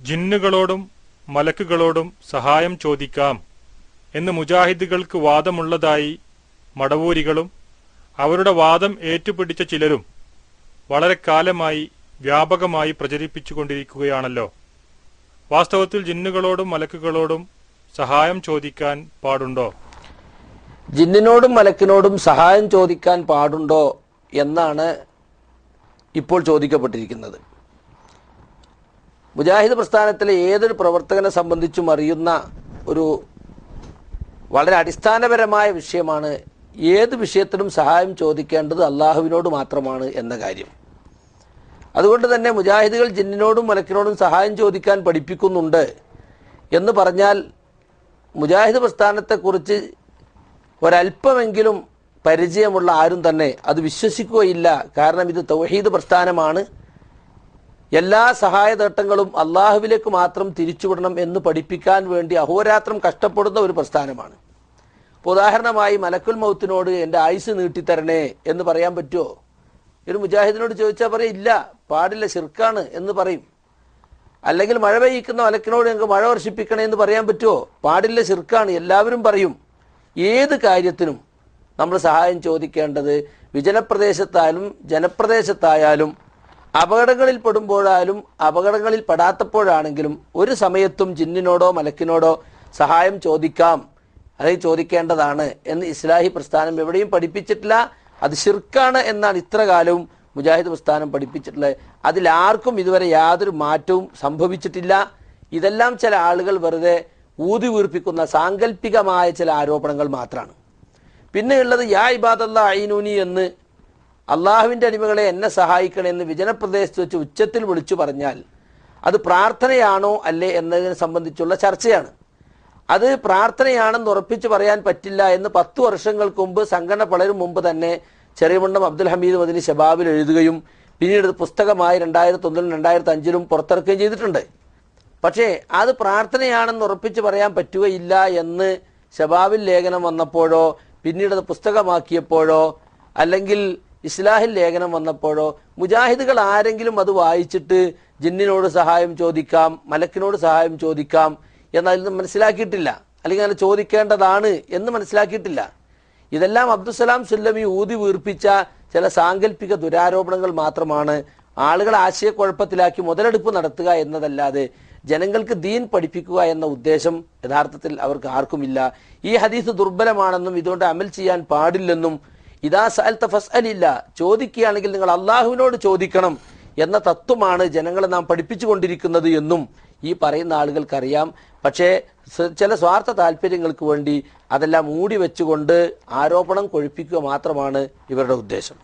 ജിന്നുകളോടും മലക്കുകളോടും സഹായം ചോദിക്കാം എന്ന് മുജാഹിദുകൾക്ക് വാദമുള്ളതായി മടവൂരികളും അവരുടെ വാദം ഏറ്റുപിടിച്ച ചിലരും വളരെ കാലമായി വ്യാപകമായി പ്രചരിപ്പിച്ചുകൊണ്ടിരിക്കുകയാണല്ലോ. വാസ്തവത്തിൽ ജിന്നുകളോടും മലക്കുകളോടും സഹായം ചോദിക്കാൻ പാടുണ്ടോ? ജിന്നിനോടും മലക്കിനോടും സഹായം ചോദിക്കാൻ പാടുണ്ടോ എന്നാണ് ഇപ്പോൾ ചോദിക്കപ്പെട്ടിരിക്കുന്നത്. മുജാഹിദ് പ്രസ്ഥാനത്തിലെ ഏതൊരു പ്രവർത്തകനെ സംബന്ധിച്ചും അറിയുന്ന ഒരു വളരെ അടിസ്ഥാനപരമായ വിഷയമാണ് ഏത് വിഷയത്തിനും സഹായം ചോദിക്കേണ്ടത് അള്ളാഹുവിനോട് മാത്രമാണ് എന്ന കാര്യം. അതുകൊണ്ട് തന്നെ മുജാഹിദുകൾ ജിന്നിനോടും മലക്കിനോടും സഹായം ചോദിക്കാൻ പഠിപ്പിക്കുന്നുണ്ട് എന്ന് പറഞ്ഞാൽ മുജാഹിദ് പ്രസ്ഥാനത്തെക്കുറിച്ച് ഒരല്പമെങ്കിലും പരിചയമുള്ള ആരും തന്നെ അത് വിശ്വസിക്കുകയില്ല. കാരണം ഇത് തൗഹീദ് പ്രസ്ഥാനമാണ്. എല്ലാ സഹായതേട്ടങ്ങളും അള്ളാഹുവിലേക്ക് മാത്രം തിരിച്ചുവിടണം എന്ന് പഠിപ്പിക്കാൻ വേണ്ടി അഹോരാത്രം കഷ്ടപ്പെടുന്ന ഒരു പ്രസ്ഥാനമാണ്. ഉദാഹരണമായി മലക്കുൽ മൗത്തിനോട് എൻ്റെ ആയുസ് നീട്ടിത്തരണേ എന്ന് പറയാൻ പറ്റുമോ? ഒരു മുജാഹിദിനോട് ചോദിച്ചാൽ പറയും ഇല്ല, പാടില്ല, ശിർക്കാണ് എന്ന് പറയും. അല്ലെങ്കിൽ മഴ പെയ്യിക്കുന്ന മലക്കിനോട് ഞങ്ങൾക്ക് മഴ വർഷിപ്പിക്കണേ എന്ന് പറയാൻ പറ്റുമോ? പാടില്ല, ശിർക്കാണ്, എല്ലാവരും പറയും. ഏത് കാര്യത്തിനും നമ്മൾ സഹായം ചോദിക്കേണ്ടത് വിജനപ്രദേശത്തായാലും ജനപ്രദേശത്തായാലും അപകടങ്ങളിൽ പെടുമ്പോഴായാലും അപകടങ്ങളിൽ പെടാത്തപ്പോഴാണെങ്കിലും ഒരു സമയത്തും ജിന്നിനോടോ മലക്കിനോടോ സഹായം ചോദിക്കാം, അല്ലെങ്കിൽ ചോദിക്കേണ്ടതാണ് എന്ന് ഇസ്ലാഹി പ്രസ്ഥാനം എവിടെയും പഠിപ്പിച്ചിട്ടില്ല. അത് ശിർക്കാണ് എന്നാണ് ഇത്ര കാലവും മുജാഹിദ് പ്രസ്ഥാനം പഠിപ്പിച്ചിട്ടുള്ളത്. അതിലാർക്കും ഇതുവരെ യാതൊരു മാറ്റവും സംഭവിച്ചിട്ടില്ല. ഇതെല്ലാം ചില ആളുകൾ വെറുതെ ഊതി വീർപ്പിക്കുന്ന സാങ്കല്പികമായ ചില ആരോപണങ്ങൾ മാത്രമാണ്. പിന്നെയുള്ളത് യാ ഇബാദല്ലാ ഐനൂനി എന്ന് അള്ളാഹുവിൻ്റെ അടിമകളെ എന്നെ സഹായിക്കണമെന്ന് വിജനപ്രദേശത്ത് വെച്ച് ഉച്ചത്തിൽ വിളിച്ചു പറഞ്ഞാൽ അത് പ്രാർത്ഥനയാണോ അല്ലേ എന്നതിനെ സംബന്ധിച്ചുള്ള ചർച്ചയാണ്. അത് പ്രാർത്ഥനയാണെന്ന് ഉറപ്പിച്ച് പറയാൻ പറ്റില്ല എന്ന് 10 വർഷങ്ങൾക്ക് മുമ്പ് സംഘടന പലരും മുമ്പ് തന്നെ ചെറിയമുണ്ടം അബ്ദുൽ ഹമീദ് മദനി ശബാബിൽ എഴുതുകയും പിന്നീട് പുസ്തകമായി 2001 2005 പുറത്തിറക്കുകയും ചെയ്തിട്ടുണ്ട്. പക്ഷേ അത് പ്രാർത്ഥനയാണെന്ന് ഉറപ്പിച്ച് പറയാൻ പറ്റുകയില്ല എന്ന് ശബാബിൽ ലേഖനം വന്നപ്പോഴോ പിന്നീട് അത് പുസ്തകമാക്കിയപ്പോഴോ അല്ലെങ്കിൽ ഇസ്ലാഹിൽ ലേഖനം വന്നപ്പോഴോ മുജാഹിദുകൾ ആരെങ്കിലും അത് വായിച്ചിട്ട് ജിന്നിനോട് സഹായം ചോദിക്കാം, മലക്കിനോട് സഹായം ചോദിക്കാം എന്നതിൽ മനസ്സിലാക്കിയിട്ടില്ല, അല്ലെങ്കിൽ അങ്ങനെ ചോദിക്കേണ്ടതാണ് എന്ന് മനസ്സിലാക്കിയിട്ടില്ല. ഇതെല്ലാം അബ്ദുസലാം സുല്ലമി ഊതി വീർപ്പിച്ച ചില സാങ്കല്പിക ദുരാരോപണങ്ങൾ മാത്രമാണ്. ആളുകളെ ആശയക്കുഴപ്പത്തിലാക്കി മുതലെടുപ്പ് നടത്തുക എന്നതല്ലാതെ ജനങ്ങൾക്ക് ദീൻ പഠിപ്പിക്കുക എന്ന ഉദ്ദേശം യഥാർത്ഥത്തിൽ അവർക്ക് ആർക്കുമില്ല. ഈ ഹദീസ് ദുർബലമാണെന്നും ഇതുകൊണ്ട് അമൽ ചെയ്യാൻ പാടില്ലെന്നും ഇദാ സഅൽത ഫസ്അലില്ല, ചോദിക്കുകയാണെങ്കിൽ നിങ്ങൾ അള്ളാഹുവിനോട് ചോദിക്കണം എന്ന തത്വമാണ് ജനങ്ങളെ നാം പഠിപ്പിച്ചു കൊണ്ടിരിക്കുന്നത് എന്നും ഈ പറയുന്ന ആളുകൾക്കറിയാം. പക്ഷേ ചില സ്വാർത്ഥ താല്പര്യങ്ങൾക്ക് വേണ്ടി അതെല്ലാം മൂടി വെച്ചുകൊണ്ട് ആരോപണം കൊഴിപ്പിക്കുക മാത്രമാണ് ഇവരുടെ ഉദ്ദേശം.